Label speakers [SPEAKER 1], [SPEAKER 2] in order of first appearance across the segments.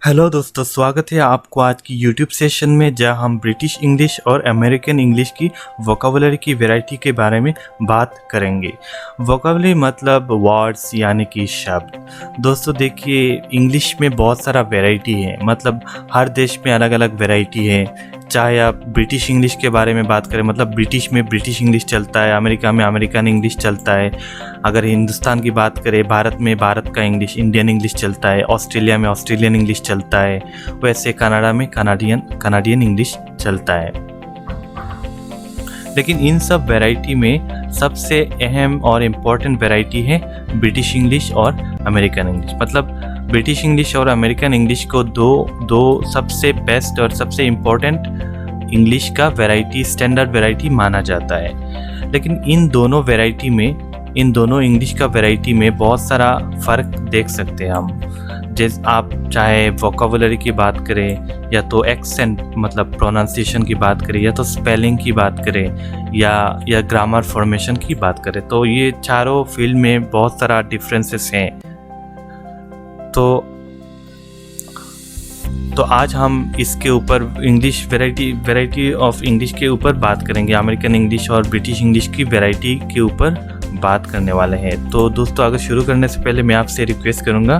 [SPEAKER 1] Hello दोस्तों, स्वागत है आपको आज की यूट्यूब सेशन में, जहां हम ब्रिटिश इंग्लिश और अमेरिकन इंग्लिश की वोकेबुलरी की वैरायटी के बारे में बात करेंगे। वोकेबुलरी मतलब वर्ड्स यानी कि शब्द। दोस्तों देखिए, इंग्लिश में बहुत सारा वैरायटी है, मतलब हर देश में अलग अलग वैरायटी है। चाहे आप ब्रिटिश इंग्लिश के बारे में बात करें, मतलब ब्रिटिश में ब्रिटिश इंग्लिश चलता है, अमेरिका में अमेरिकन इंग्लिश चलता है। अगर हिंदुस्तान की बात करें, भारत में भारत का इंग्लिश इंडियन इंग्लिश चलता है, ऑस्ट्रेलिया में ऑस्ट्रेलियन इंग्लिश चलता है, वैसे कनाडा में कनाडियन इंग्लिश चलता है। लेकिन इन सब वैरायटी में सबसे अहम और इम्पॉर्टेंट वैरायटी है ब्रिटिश इंग्लिश और अमेरिकन इंग्लिश। मतलब ब्रिटिश इंग्लिश और अमेरिकन इंग्लिश को दो सबसे बेस्ट और सबसे इम्पॉर्टेंट इंग्लिश का वैरायटी, स्टैंडर्ड वैरायटी माना जाता है। लेकिन इन दोनों इंग्लिश का वैरायटी में बहुत सारा फ़र्क देख सकते हैं हम। जैसे आप चाहे वोकेबुलरी की बात करें, या तो एक्सेंट मतलब प्रोनाउंसिएशन की बात करें, या तो स्पेलिंग की बात करें, या ग्रामर फॉर्मेशन की बात करें, तो ये चारों फील्ड में बहुत सारा डिफरेंसेस हैं। तो आज हम इसके ऊपर इंग्लिश वैरायटी ऑफ इंग्लिश के ऊपर बात करेंगे। अमेरिकन इंग्लिश और ब्रिटिश इंग्लिश की वैरायटी के ऊपर बात करने वाले हैं। तो दोस्तों, अगर शुरू करने से पहले मैं आपसे रिक्वेस्ट करूंगा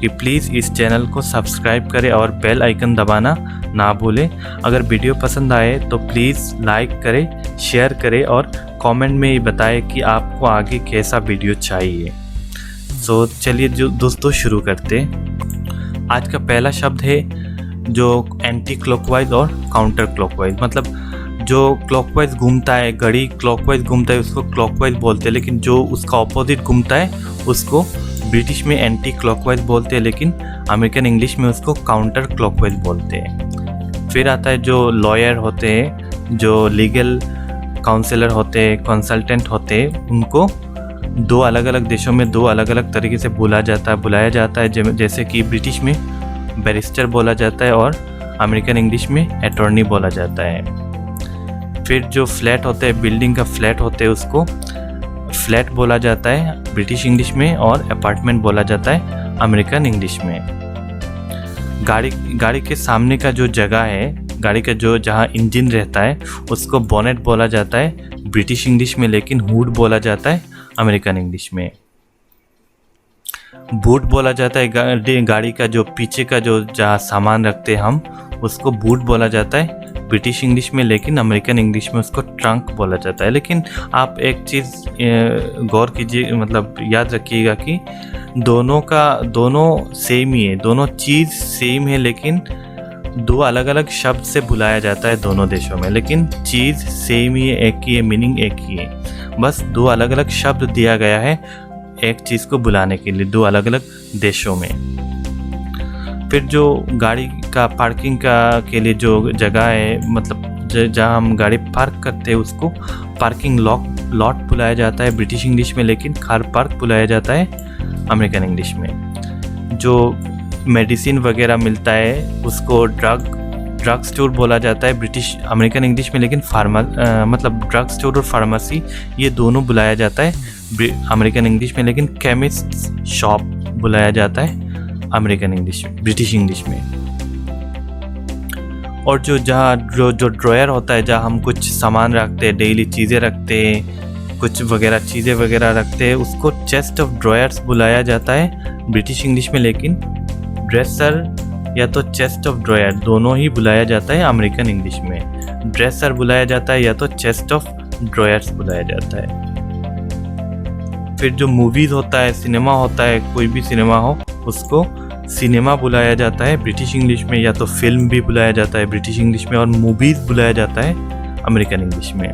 [SPEAKER 1] कि प्लीज़ इस चैनल को सब्सक्राइब करें और बेल आइकन दबाना ना भूलें। अगर वीडियो पसंद आए तो प्लीज़ लाइक करें, शेयर करें और कमेंट में बताएं कि आपको आगे कैसा वीडियो चाहिए। तो चलिए दोस्तों शुरू करते हैं। आज का पहला शब्द है जो एंटी क्लॉकवाइज और काउंटर क्लॉकवाइज। मतलब जो क्लॉकवाइज घूमता है, घड़ी क्लॉकवाइज घूमता है, उसको क्लॉकवाइज बोलते हैं। लेकिन जो उसका ऑपोजिट घूमता है उसको ब्रिटिश में एंटी क्लॉकवाइज बोलते हैं, लेकिन अमेरिकन इंग्लिश में उसको काउंटर क्लॉकवाइज बोलते हैं। फिर आता है जो लॉयर होते हैं, जो लीगल काउंसलर होते हैं, कंसल्टेंट होते हैं, उनको दो अलग अलग देशों में दो अलग अलग तरीके से बुलाया जाता है। जैसे कि ब्रिटिश में बैरिस्टर बोला जाता है और अमेरिकन इंग्लिश में अटॉर्नी बोला जाता है। फिर जो फ्लैट होते हैं, बिल्डिंग का फ्लैट होते हैं, उसको फ्लैट बोला जाता है ब्रिटिश इंग्लिश में, और अपार्टमेंट बोला जाता है अमेरिकन इंग्लिश में। गाड़ी के सामने का जो जगह है, गाड़ी का जो जहाँ इंजन रहता है, उसको बोनेट बोला जाता है ब्रिटिश इंग्लिश में, लेकिन हुड बोला जाता है अमेरिकन इंग्लिश में। बूट बोला जाता है गाड़ी का जो पीछे का जो जहाँ सामान रखते हैं हम, उसको बूट बोला जाता है ब्रिटिश इंग्लिश में, लेकिन अमेरिकन इंग्लिश में उसको ट्रंक बोला जाता है। लेकिन आप एक चीज़ गौर कीजिए, मतलब याद रखिएगा कि दोनों सेम ही है, दोनों चीज़ सेम है, लेकिन दो अलग अलग शब्द से बुलाया जाता है दोनों देशों में। लेकिन चीज़ सेम ही है, एक ही है, मीनिंग एक ही है, बस दो अलग अलग शब्द दिया गया है एक चीज़ को बुलाने के लिए दो अलग अलग देशों में। फिर जो गाड़ी का पार्किंग के लिए जो जगह है, मतलब जहाँ हम गाड़ी पार्क करते हैं, उसको पार्किंग लॉट बुलाया जाता है ब्रिटिश इंग्लिश में, लेकिन कार पार्क बुलाया जाता है अमेरिकन इंग्लिश में। जो मेडिसिन वगैरह मिलता है उसको ड्रग स्टोर बोला जाता है अमेरिकन इंग्लिश में, लेकिन मतलब ड्रग स्टोर और फार्मेसी ये दोनों बुलाया जाता है अमेरिकन इंग्लिश में, लेकिन केमिस्ट शॉप बुलाया जाता है ब्रिटिश इंग्लिश में। और जो ड्रॉयर होता है, जहाँ हम कुछ सामान रखते हैं, डेली चीज़ें रखते हैं, कुछ चीज़ें वगैरह रखते हैं, उसको चेस्ट ऑफ ड्रॉयर्स बुलाया जाता है ब्रिटिश इंग्लिश में, लेकिन ड्रेसर या तो चेस्ट ऑफ ड्रॉयर दोनों ही बुलाया जाता है अमेरिकन इंग्लिश में। ड्रेसर बुलाया जाता है या तो चेस्ट ऑफ ड्रॉयर्स बुलाया जाता है। फिर जो मूवीज़ होता है, सिनेमा होता है, कोई भी सिनेमा हो, उसको सिनेमा बुलाया जाता है ब्रिटिश इंग्लिश में, या तो फिल्म भी बुलाया जाता है ब्रिटिश इंग्लिश में, और मूवीज़ बुलाया जाता है अमेरिकन इंग्लिश में।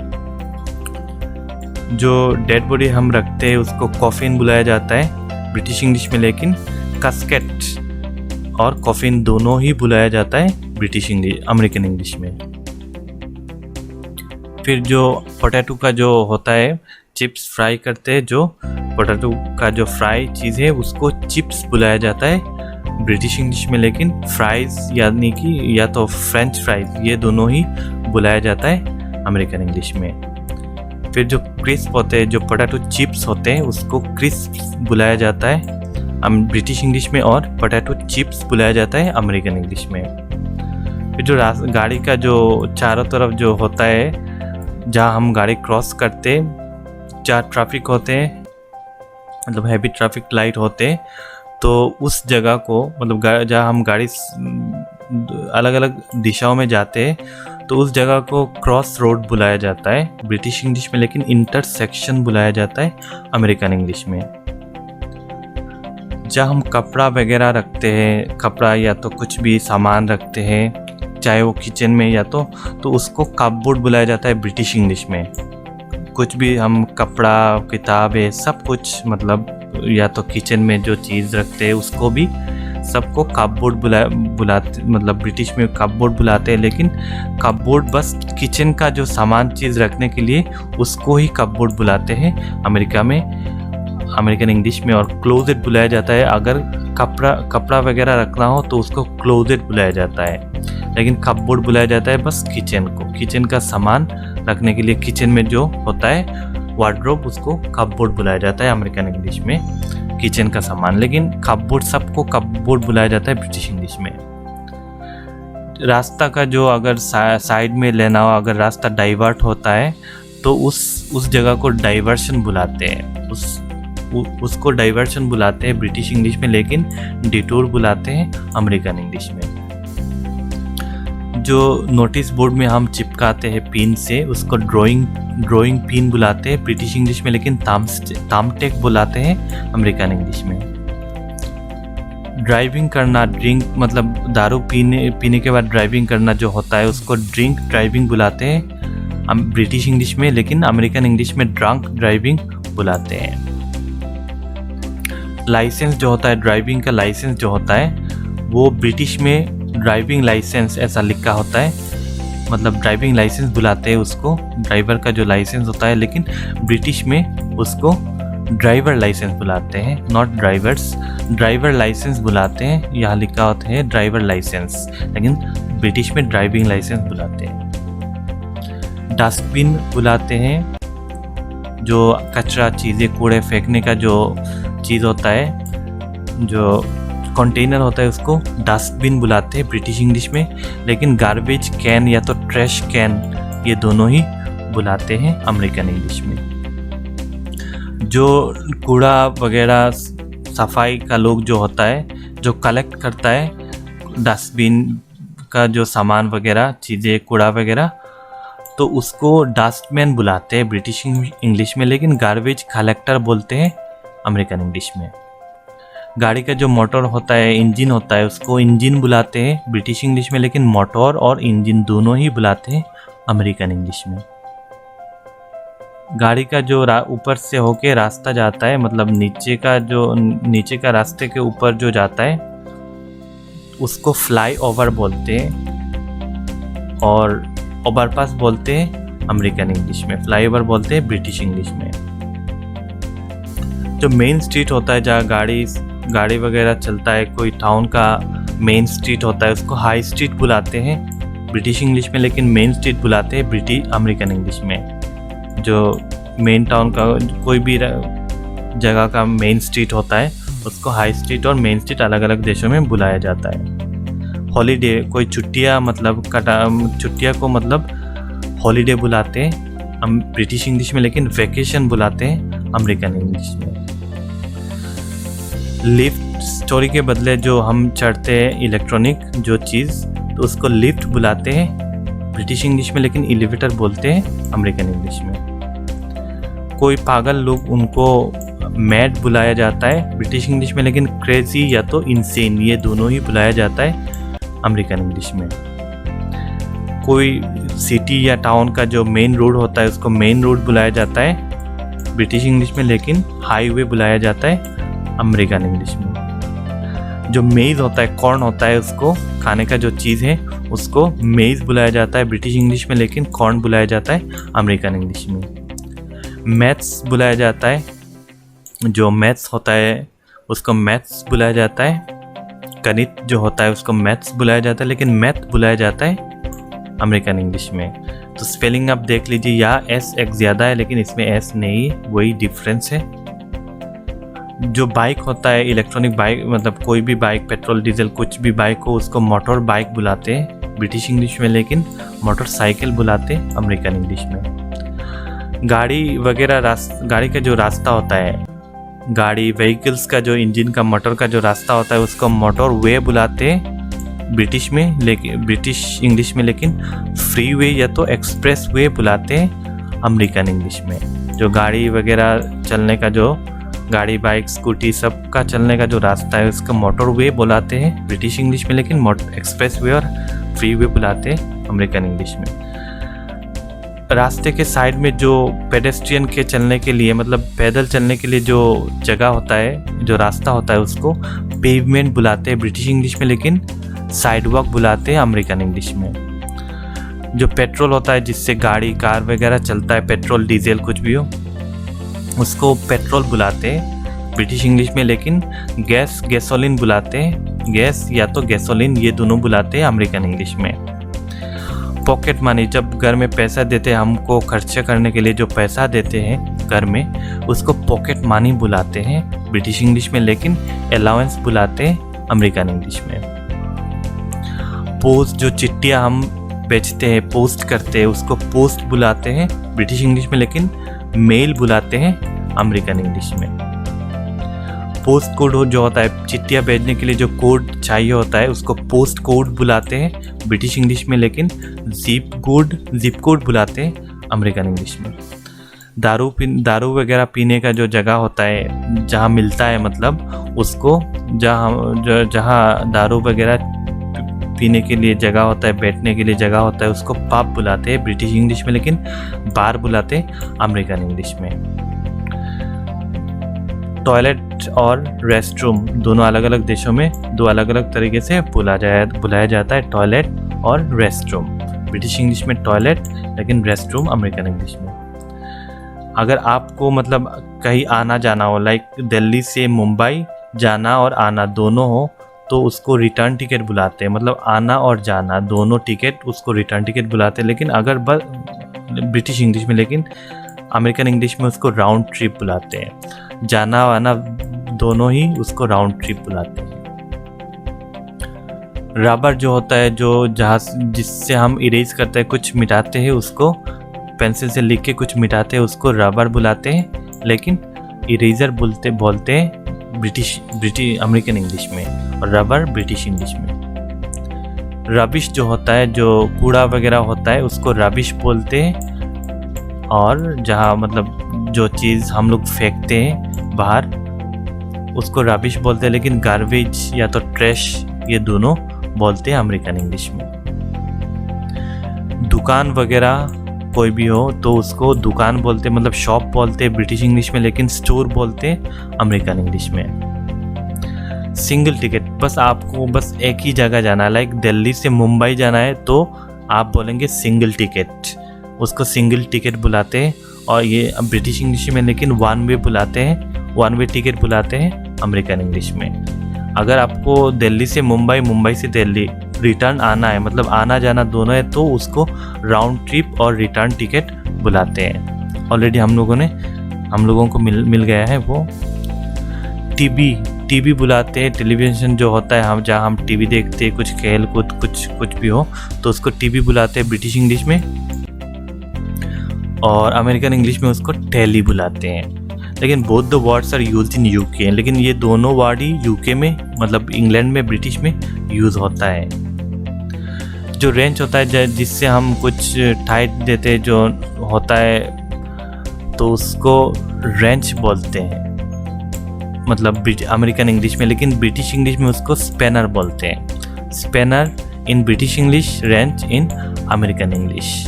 [SPEAKER 1] जो डेड बॉडी हम रखते हैं उसको कॉफिन बुलाया जाता है ब्रिटिश इंग्लिश में, लेकिन कास्केट और कॉफिन दोनों ही बुलाया जाता है अमेरिकन इंग्लिश में। फिर जो पोटैटो का जो होता है, चिप्स फ्राई करते हैं, जो पोटैटो का जो फ्राई चीज़ है उसको चिप्स बुलाया जाता है ब्रिटिश इंग्लिश में, लेकिन फ्राइज़ यानी कि या तो फ्रेंच फ्राइज, ये दोनों ही बुलाया जाता है अमेरिकन इंग्लिश में। फिर जो क्रिस्प होते हैं, जो पोटैटो चिप्स होते हैं, उसको क्रिस्प बुलाया जाता है ब्रिटिश इंग्लिश में, और पोटैटो चिप्स बुलाया जाता है अमेरिकन इंग्लिश में। फिर जो गाड़ी का जो चारों तरफ जो होता है, जहाँ हम गाड़ी क्रॉस करते, जहाँ ट्रैफिक होते हैं, मतलब हैवी ट्रैफिक लाइट होते हैं, तो उस जगह को, मतलब जहाँ हम गाड़ी अलग अलग दिशाओं में जाते हैं, तो उस जगह को क्रॉस रोड बुलाया जाता है ब्रिटिश इंग्लिश में, लेकिन इंटरसेक्शन बुलाया जाता है अमेरिकन इंग्लिश में। जहाँ हम कपड़ा वगैरह रखते हैं, कपड़ा या तो कुछ भी सामान रखते हैं, चाहे वो किचन में या तो उसको कपबोर्ड बुलाया जाता है ब्रिटिश इंग्लिश में। कुछ भी हम कपड़ा, किताबें, सब कुछ, मतलब या तो किचन में जो चीज़ रखते हैं उसको भी सबको कपबोर्ड बुलाते, मतलब ब्रिटिश में कपबोर्ड बुलाते हैं, लेकिन कपबोर्ड बस किचन का जो सामान चीज़ रखने के लिए उसको ही कपबोर्ड बुलाते हैं अमेरिका में, अमेरिकन इंग्लिश में। और क्लोजेट बुलाया जाता है, अगर कपड़ा वगैरह रखना हो तो उसको क्लोजेट बुलाया जाता है, लेकिन कपबोर्ड बुलाया जाता है बस किचन को, किचन का सामान रखने के लिए, किचन में जो होता है वार्डरोब, उसको कपबोर्ड बुलाया जाता है अमेरिकन इंग्लिश में, किचन का सामान। लेकिन कपबोर्ड, सबको कपबोर्ड बुलाया जाता है ब्रिटिश इंग्लिश में। रास्ता का जो अगर साइड में लेना हो, अगर रास्ता डाइवर्ट होता है तो उस जगह को डाइवर्शन बुलाते हैं, उसको डाइवर्शन बुलाते हैं ब्रिटिश इंग्लिश में, लेकिन डिटूर बुलाते हैं अमेरिकन इंग्लिश में। जो नोटिस बोर्ड में हम चिपकाते हैं पिन से, उसको ड्राइंग पिन बुलाते हैं ब्रिटिश इंग्लिश में, लेकिन तामटेक बुलाते हैं अमेरिकन इंग्लिश में। ड्राइविंग करना, ड्रिंक, मतलब दारू पीने के बाद ड्राइविंग करना जो होता है, उसको ड्रिंक ड्राइविंग बुलाते हैं ब्रिटिश इंग्लिश में, लेकिन अमेरिकन इंग्लिश में ड्रंक ड्राइविंग बुलाते हैं। लाइसेंस जो होता है, ड्राइविंग का लाइसेंस जो होता है, वो ब्रिटिश में ड्राइविंग लाइसेंस ऐसा लिखा होता है, मतलब ड्राइविंग लाइसेंस बुलाते हैं उसको, ड्राइवर का जो लाइसेंस होता है, लेकिन ब्रिटिश में उसको ड्राइवर लाइसेंस बुलाते हैं, नॉट ड्राइवर्स, ड्राइवर लाइसेंस बुलाते हैं। यहाँ लिखा होता है ड्राइवर लाइसेंस, लेकिन ब्रिटिश में ड्राइविंग लाइसेंस बुलाते हैं। डस्टबिन बुलाते हैं, जो कचरा चीज़ें, कूड़े फेंकने का जो चीज़ होता है, जो कंटेनर होता है, उसको डस्टबिन बुलाते हैं ब्रिटिश इंग्लिश में, लेकिन गार्बेज कैन या तो ट्रैश कैन, ये दोनों ही बुलाते हैं अमेरिकन इंग्लिश में। जो कूड़ा वगैरह सफाई का लोग जो होता है, जो कलेक्ट करता है डस्टबिन का जो सामान वगैरह, चीज़ें, कूड़ा वगैरह, तो उसको डस्टमैन बुलाते हैं ब्रिटिश इंग्लिश में, लेकिन गार्बेज कलेक्टर बोलते हैं अमेरिकन इंग्लिश में। गाड़ी का जो मोटर होता है, इंजन होता है, उसको इंजन बुलाते हैं ब्रिटिश इंग्लिश में, लेकिन मोटर और इंजन दोनों ही बुलाते हैं अमेरिकन इंग्लिश में। गाड़ी का जो ऊपर से होके रास्ता जाता है, मतलब नीचे का रास्ते के ऊपर जो जाता है, उसको फ्लाई ओवर बोलते हैं, और ओवरपास बोलते हैं अमेरिकन इंग्लिश में, फ्लाई ओवर बोलते हैं ब्रिटिश इंग्लिश में। जो मेन स्ट्रीट होता है, जहाँ गाड़ी वगैरह चलता है, कोई टाउन का मेन स्ट्रीट होता है, उसको हाई स्ट्रीट बुलाते हैं ब्रिटिश इंग्लिश में, लेकिन मेन स्ट्रीट बुलाते हैं अमेरिकन इंग्लिश में। जो मेन टाउन का कोई भी जगह का मेन स्ट्रीट होता है, उसको हाई स्ट्रीट और मेन स्ट्रीट अलग अलग देशों में बुलाया जाता है। हॉलीडे, कोई छुट्टियाँ, मतलब छुट्टियाँ को मतलब हॉलीडे बुलाते हैं ब्रिटिश इंग्लिश में, लेकिन वैकेशन बुलाते हैं अमेरिकन इंग्लिश में। लिफ्ट, स्टोरी के बदले जो हम चढ़ते हैं इलेक्ट्रॉनिक जो चीज़, तो उसको लिफ्ट बुलाते हैं ब्रिटिश इंग्लिश में, लेकिन एलिवेटर बोलते हैं अमेरिकन इंग्लिश में। कोई पागल लोग, उनको मैड बुलाया जाता है ब्रिटिश इंग्लिश में, लेकिन क्रेजी या तो इंसेन, ये दोनों ही बुलाया जाता है अमेरिकन इंग्लिश में। कोई सिटी या टाउन का जो मेन रोड होता है, उसको मेन रोड बुलाया जाता है ब्रिटिश इंग्लिश में, लेकिन हाईवे बुलाया जाता है अमेरिकन इंग्लिश में। जो मेज़ होता है, कॉर्न होता है, उसको खाने का जो चीज़ है, उसको मेज़ बुलाया जाता है ब्रिटिश इंग्लिश में, लेकिन कॉर्न बुलाया जाता है अमेरिकन इंग्लिश में। मैथ्स बुलाया जाता है, जो मैथ्स होता है उसको मैथ्स बुलाया जाता है। गणित जो होता है उसको मैथ्स बुलाया जाता है, लेकिन मैथ बुलाया जाता है अमेरिकन इंग्लिश में। तो स्पेलिंग आप देख लीजिए, यहाँ एस एक ज़्यादा है, लेकिन इसमें एस नहीं है, वही डिफरेंस है। जो बाइक होता है इलेक्ट्रॉनिक बाइक, मतलब कोई भी बाइक, पेट्रोल डीजल कुछ भी बाइक हो, उसको मोटर बाइक बुलाते हैं ब्रिटिश इंग्लिश में, लेकिन मोटरसाइकिल बुलाते हैं अमेरिकन इंग्लिश में। गाड़ी वगैरह गाड़ी का जो रास्ता होता है, गाड़ी व्हीकल्स का जो इंजन का मोटर का जो रास्ता होता है उसको मोटर वे बुलाते हैं ब्रिटिश में, लेकिन ब्रिटिश इंग्लिश में, लेकिन फ्री वे या तो एक्सप्रेस वे बुलाते हैं अमेरिकन इंग्लिश में। जो गाड़ी वगैरह चलने का, जो गाड़ी बाइक स्कूटी सब का चलने का जो रास्ता है उसका मोटर वे बुलाते हैं ब्रिटिश इंग्लिश में, लेकिन एक्सप्रेस वे और फ्री वे बुलाते हैं अमेरिकन इंग्लिश में। रास्ते के साइड में जो पेडेस्ट्रियन के चलने के लिए, मतलब पैदल चलने के लिए जो जगह होता है, जो रास्ता होता है, उसको पेवमेंट बुलाते हैं ब्रिटिश इंग्लिश में, लेकिन साइडवॉक बुलाते हैं अमेरिकन इंग्लिश में। जो पेट्रोल होता है जिससे गाड़ी कार वगैरह चलता है, पेट्रोल डीजल कुछ भी हो, उसको पेट्रोल बुलाते हैं ब्रिटिश इंग्लिश में, लेकिन गैस गैसोलीन बुलाते हैं, गैस या तो गैसोलीन, ये दोनों बुलाते हैं अमेरिकन इंग्लिश में। पॉकेट मनी, जब घर में पैसा देते हैं हमको खर्चा करने के लिए, जो पैसा देते हैं घर में, उसको पॉकेट मनी बुलाते हैं ब्रिटिश इंग्लिश में, लेकिन अलाउंस बुलाते हैं अमेरिकन इंग्लिश में। पोस्ट, जो चिट्ठियाँ हम बेचते हैं, पोस्ट करते हैं, उसको पोस्ट बुलाते हैं ब्रिटिश इंग्लिश में, लेकिन मेल बुलाते हैं अमेरिकन इंग्लिश में। पोस्ट कोड जो होता है, चिट्ठियाँ भेजने के लिए जो कोड चाहिए होता है, उसको पोस्ट कोड बुलाते हैं ब्रिटिश इंग्लिश में, लेकिन जिप कोड बुलाते हैं अमेरिकन इंग्लिश में। दारू वगैरह पीने का जो जगह होता है, जहाँ मिलता है, मतलब उसको जहाँ दारू वगैरह पीने के लिए जगह होता है, बैठने के लिए जगह होता है, उसको पब बुलाते हैं ब्रिटिश इंग्लिश में, लेकिन बार बुलाते हैं अमेरिकन इंग्लिश में। टॉयलेट और रेस्टरूम दोनों अलग अलग देशों में दो अलग अलग तरीके से बुलाया जाता है, टॉयलेट और रेस्टरूम। ब्रिटिश इंग्लिश में टॉयलेट, लेकिन रेस्टरूम अमेरिकन इंग्लिश में। अगर आपको मतलब कहीं आना जाना हो, लाइक दिल्ली से मुंबई जाना और आना दोनों हो, तो उसको रिटर्न टिकट बुलाते हैं, मतलब आना और जाना दोनों टिकट, उसको रिटर्न टिकट बुलाते हैं, लेकिन अगर ब्रिटिश इंग्लिश में, लेकिन अमेरिकन इंग्लिश में उसको राउंड ट्रिप बुलाते हैं। जाना आना दोनों ही उसको राउंड ट्रिप बुलाते हैं। रबर जो होता है, जो जिससे हम इरेज करते हैं, कुछ मिटाते हैं, उसको पेंसिल से लिख के कुछ मिटाते हैं, उसको रबर बुलाते हैं, लेकिन इरेजर बोलते हैं ब्रिटिश अमेरिकन इंग्लिश में, और रबर ब्रिटिश इंग्लिश में। रबिश जो होता है, जो कूड़ा वगैरह होता है, उसको रबिश बोलते हैं, और जहाँ मतलब जो चीज़ हम लोग फेंकते हैं बाहर, उसको रबिश बोलते हैं, लेकिन गार्बेज या तो ट्रैश, ये दोनों बोलते हैं अमेरिकन इंग्लिश में। दुकान वगैरह कोई भी हो तो उसको दुकान बोलते हैं, मतलब शॉप बोलते हैं ब्रिटिश इंग्लिश में, लेकिन स्टोर बोलते हैं अमेरिकन इंग्लिश में। सिंगल टिकट, बस आपको बस एक ही जगह जाना है, लाइक दिल्ली से मुंबई जाना है तो आप बोलेंगे सिंगल टिकट, उसको सिंगल टिकट बुलाते हैं, और ये ब्रिटिश इंग्लिश में, लेकिन वन वे बुलाते हैं, वन वे टिकट बुलाते हैं अमेरिकन इंग्लिश में। अगर आपको दिल्ली से मुंबई, मुंबई से दिल्ली रिटर्न आना है, मतलब आना जाना दोनों है, तो उसको राउंड ट्रिप और रिटर्न टिकट बुलाते हैं। ऑलरेडी हम लोगों को मिल गया है वो। टीवी बुलाते हैं, टेलीविज़न जो होता है, जहाँ हम टीवी देखते हैं, कुछ खेल कूद कुछ भी हो, तो उसको टीवी बुलाते हैं ब्रिटिश इंग्लिश में, और अमेरिकन इंग्लिश में उसको टेली बुलाते हैं। लेकिन both the words are used in UK, लेकिन ये दोनों वर्ड ही यूके में, मतलब इंग्लैंड में, ब्रिटिश में यूज़ होता है। जो रेंच होता है, जिससे हम कुछ टाइट देते हैं, जो होता है, तो उसको रेंच बोलते हैं, मतलब अमेरिकन इंग्लिश में, लेकिन ब्रिटिश इंग्लिश में उसको स्पैनर बोलते हैं। Spanner in British English, wrench in American English.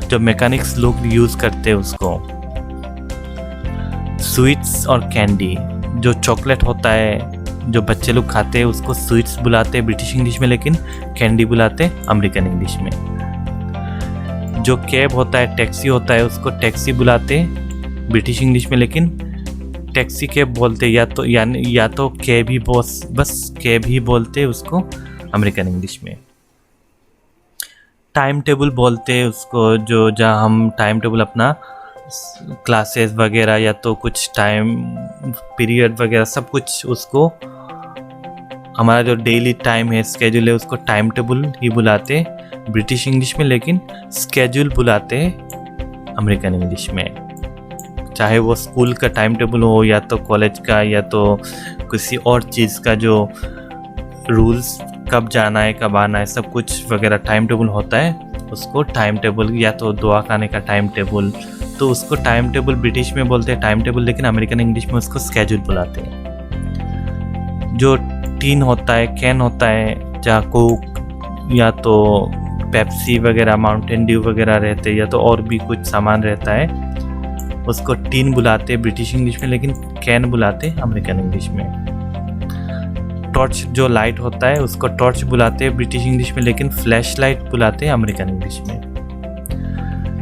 [SPEAKER 1] जो मैकेनिक्स लोग यूज़ करते हैं उसको। स्वीट्स और कैंडी, जो चॉकलेट होता है जो बच्चे लोग खाते हैं, उसको स्वीट्स बुलाते हैं ब्रिटिश इंग्लिश में, लेकिन कैंडी बुलाते हैं अमेरिकन इंग्लिश में। जो कैब होता है, टैक्सी होता है, उसको टैक्सी बुलाते हैं ब्रिटिश इंग्लिश में, लेकिन टैक्सी कैब बोलते हैं, या तो कैब ही बस कैब ही बोलते हैं उसको अमेरिकन इंग्लिश में। टाइम टेबल बोलते हैं उसको, जहाँ हम टाइम टेबल अपना क्लासेस वगैरह या तो कुछ टाइम पीरियड वगैरह सब कुछ उसको, हमारा जो डेली टाइम है, स्केड्यूल है, उसको टाइम टेबल ही बुलाते हैं ब्रिटिश इंग्लिश में, लेकिन स्केड्यूल बुलाते हैं अमेरिकन इंग्लिश में। चाहे वो स्कूल का टाइम टेबल हो या तो कॉलेज का या तो किसी और चीज़ का, जो रूल्स कब जाना है कब आना है सब कुछ वगैरह टाइम टेबल होता है, उसको टाइम टेबल, या तो दुआ खाने का टाइम टेबल, तो उसको टाइम टेबल ब्रिटिश में बोलते हैं टाइम टेबल, लेकिन अमेरिकन इंग्लिश में उसको स्केड्यूल बुलाते हैं। जो टीन होता है, कैन होता है, जहाँ कोक या तो पेप्सी वगैरह, माउंटेन ड्यू वगैरह रहते हैं, या तो और भी कुछ सामान रहता है, उसको टीन बुलाते हैं ब्रिटिश इंग्लिश में, लेकिन कैन बुलाते हैं अमेरिकन इंग्लिश में। टॉर्च जो लाइट होता है उसको टॉर्च बुलाते हैं ब्रिटिश इंग्लिश में, लेकिन फ्लैश लाइट बुलाते हैं अमेरिकन इंग्लिश में।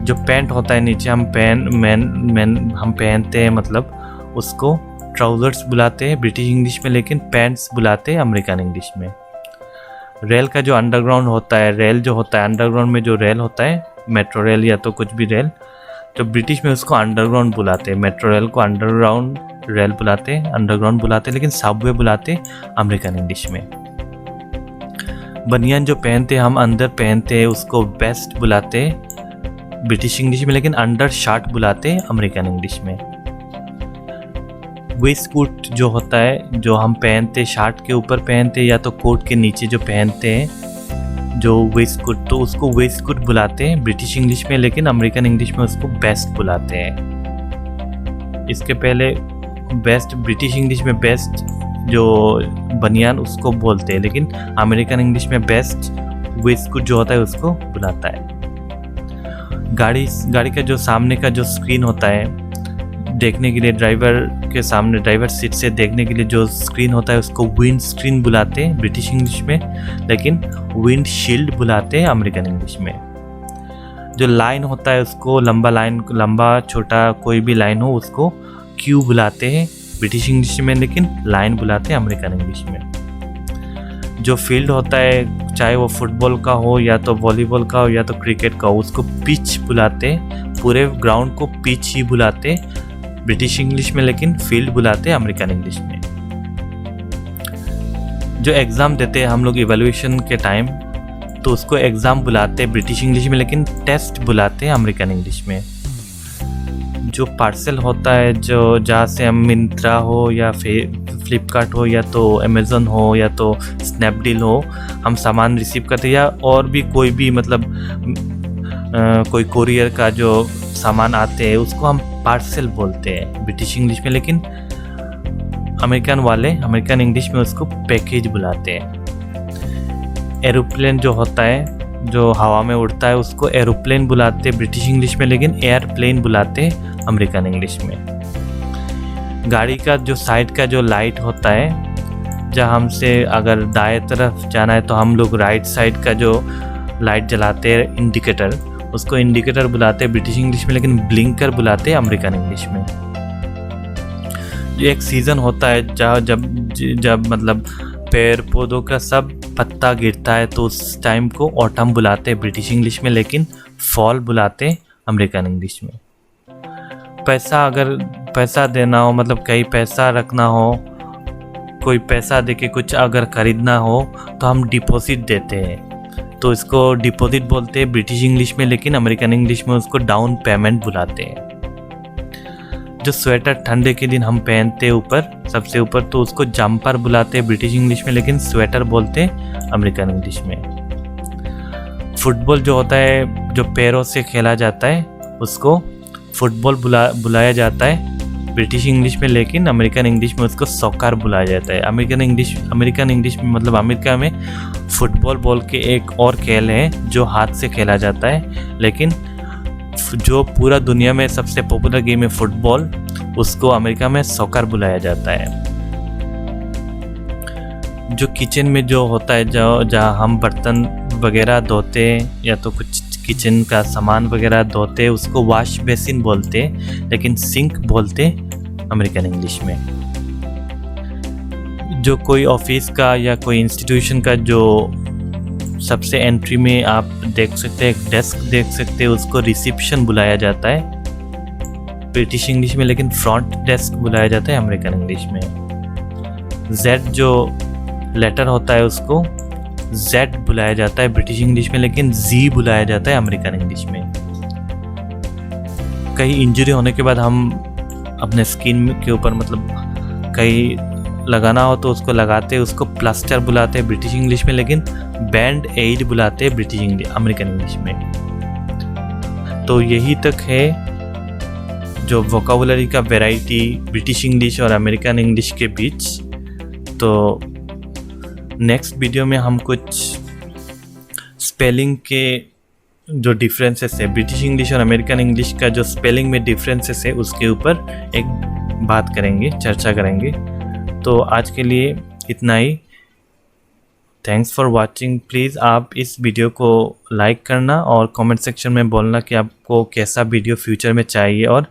[SPEAKER 1] जो पैंट होता है नीचे हम हम पहनते हैं, मतलब उसको ट्राउजर्स बुलाते हैं ब्रिटिश इंग्लिश में, लेकिन पैंट्स बुलाते हैं अमेरिकन इंग्लिश में। रेल का जो अंडरग्राउंड होता है, रेल जो होता है अंडरग्राउंड में जो रेल होता है, मेट्रो रेल या तो कुछ भी रेल, तो ब्रिटिश में उसको अंडरग्राउंड बुलाते हैं। मेट्रो रेल को अंडरग्राउंड रेल बुलाते हैं, अंडरग्राउंड बुलाते हैं, लेकिन सबवे बुलाते हैं अमेरिकन इंग्लिश में। बनियान जो पहनते हैं हम अंदर पहनते हैं, उसको वेस्ट बुलाते हैं ब्रिटिश इंग्लिश में, लेकिन अंडर शर्ट बुलाते हैं अमेरिकन इंग्लिश में। वेस्ट कोट जो होता है, जो हम पहनते शर्ट के ऊपर पहनते या तो कोट के नीचे जो पहनते हैं, जो वेस्ट कोट, तो उसको वेस्ट कोट बुलाते हैं ब्रिटिश इंग्लिश में, लेकिन अमेरिकन इंग्लिश में उसको बेस्ट बुलाते हैं। इसके पहले बेस्ट, ब्रिटिश इंग्लिश में बेस्ट जो बनियान उसको बोलते हैं, लेकिन अमेरिकन इंग्लिश में बेस्ट वेस्ट कोट जो होता है उसको बुलाता है। गाड़ी का जो सामने का जो स्क्रीन होता है देखने के लिए, ड्राइवर के सामने ड्राइवर सीट से देखने के लिए जो स्क्रीन होता है उसको विंड स्क्रीन बुलाते हैं ब्रिटिश इंग्लिश में, लेकिन विंड शील्ड बुलाते हैं अमेरिकन इंग्लिश में। जो लाइन होता है उसको लंबा छोटा कोई भी लाइन हो उसको क्यू बुलाते हैं ब्रिटिश इंग्लिश में, लेकिन लाइन बुलाते हैं अमेरिकन इंग्लिश में। जो फील्ड होता है, चाहे वो फुटबॉल का हो या तो वॉलीबॉल का हो या तो क्रिकेट का हो, उसको पिच बुलाते हैं। पूरे ग्राउंड को पिच ही बुलाते हैं ब्रिटिश इंग्लिश में, लेकिन फील्ड बुलाते हैं अमेरिकन इंग्लिश में। जो एग्ज़ाम देते हैं हम लोग इवैल्यूएशन के टाइम, तो उसको एग्ज़ाम बुलाते हैं ब्रिटिश इंग्लिश में, लेकिन टेस्ट बुलाते हैं अमेरिकन इंग्लिश में। जो पार्सल होता है, जो जहाँ से हम मिंत्रा हो या फ्लिपकार्ट हो या तो अमेज़न हो या तो स्नैपडील हो, हम सामान रिसीव करते हैं, या और भी कोई भी मतलब कोई कोरियर का जो सामान आते हैं उसको हम पार्सल बोलते हैं ब्रिटिश इंग्लिश में, लेकिन अमेरिकन इंग्लिश में उसको पैकेज बुलाते हैं। एरोप्लेन जो होता है, जो हवा में उड़ता है, उसको एरोप्लेन बुलाते हैं ब्रिटिश इंग्लिश में, लेकिन एयरप्लेन बुलाते हैं अमेरिकन इंग्लिश में। गाड़ी का जो साइड का जो लाइट होता है, जहाँ हमसे अगर दाएं तरफ जाना है तो हम लोग राइट साइड का जो लाइट जलाते हैं इंडिकेटर, उसको इंडिकेटर बुलाते हैं ब्रिटिश इंग्लिश में, लेकिन ब्लिंकर बुलाते हैं अमेरिकन इंग्लिश में। जो एक सीज़न होता है जहाँ जब मतलब पेड़ पौधों का सब पत्ता गिरता है, तो उस टाइम को ऑटम बुलाते हैं ब्रिटिश इंग्लिश में, लेकिन फॉल बुलाते हैं अमेरिकन इंग्लिश में। अगर पैसा देना हो, मतलब कहीं पैसा रखना हो, कोई पैसा देके कुछ अगर खरीदना हो तो हम डिपॉजिट देते हैं, तो इसको डिपॉजिट बोलते हैं ब्रिटिश इंग्लिश में, लेकिन अमेरिकन इंग्लिश में उसको डाउन पेमेंट बुलाते हैं। जो स्वेटर ठंडे के दिन हम पहनते हैं ऊपर, सबसे ऊपर, तो उसको जंपर बुलाते हैं ब्रिटिश इंग्लिश में, लेकिन स्वेटर बोलते हैं अमेरिकन इंग्लिश में। फुटबॉल जो होता है, जो पैरों से खेला जाता है, उसको फुटबॉल बुलाया जाता है ब्रिटिश इंग्लिश में, लेकिन अमेरिकन इंग्लिश में उसको सॉकर बुलाया जाता है। अमेरिकन इंग्लिश में मतलब अमेरिका में फुटबॉल बोल के एक और खेल है जो हाथ से खेला जाता है, लेकिन जो पूरा दुनिया में सबसे पॉपुलर गेम है फुटबॉल, उसको अमेरिका में सॉकर बुलाया जाता है। जो किचन में जो होता है, जहाँ हम बर्तन वगैरह धोते हैं या तो कुछ किचन का सामान वगैरह धोते हैं, उसको वॉश बेसिन बोलते हैं, लेकिन सिंक बोलते हैं अमेरिकन इंग्लिश में। जो कोई ऑफिस का या कोई इंस्टीट्यूशन का जो सबसे एंट्री में आप देख सकते हैं, एक डेस्क देख सकते हैं, उसको रिसेप्शन बुलाया जाता है ब्रिटिश इंग्लिश में, लेकिन फ्रंट डेस्क बुलाया जाता है अमेरिकन इंग्लिश में। Z जो लेटर होता है उसको Z बुलाया जाता है ब्रिटिश इंग्लिश में, लेकिन Z बुलाया जाता है अमेरिकन इंग्लिश में। कहीं इंजरी होने के बाद हम अपने स्किन के ऊपर मतलब कहीं लगाना हो तो उसको लगाते हैं, उसको प्लास्टर बुलाते हैं ब्रिटिश इंग्लिश में, लेकिन बैंड एड बुलाते हैं ब्रिटिश इंग्लिश अमेरिकन इंग्लिश में। तो यही तक है जो वोकाबुलरी का वैरायटी ब्रिटिश इंग्लिश और अमेरिकन इंग्लिश के बीच। तो नेक्स्ट वीडियो में हम कुछ स्पेलिंग के जो डिफरेंसेस है, ब्रिटिश इंग्लिश और अमेरिकन इंग्लिश का जो स्पेलिंग में डिफरेंसेस है उसके ऊपर एक बात करेंगे, चर्चा करेंगे। तो आज के लिए इतना ही। Thanks for watching. प्लीज़ आप इस वीडियो को लाइक करना और कमेंट सेक्शन में बोलना कि आपको कैसा वीडियो फ्यूचर में चाहिए। और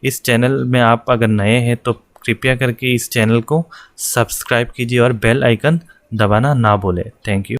[SPEAKER 1] इस चैनल में आप अगर नए हैं तो कृपया करके इस चैनल को सब्सक्राइब कीजिए और बेल आइकन दबाना ना भूलें। Thank you.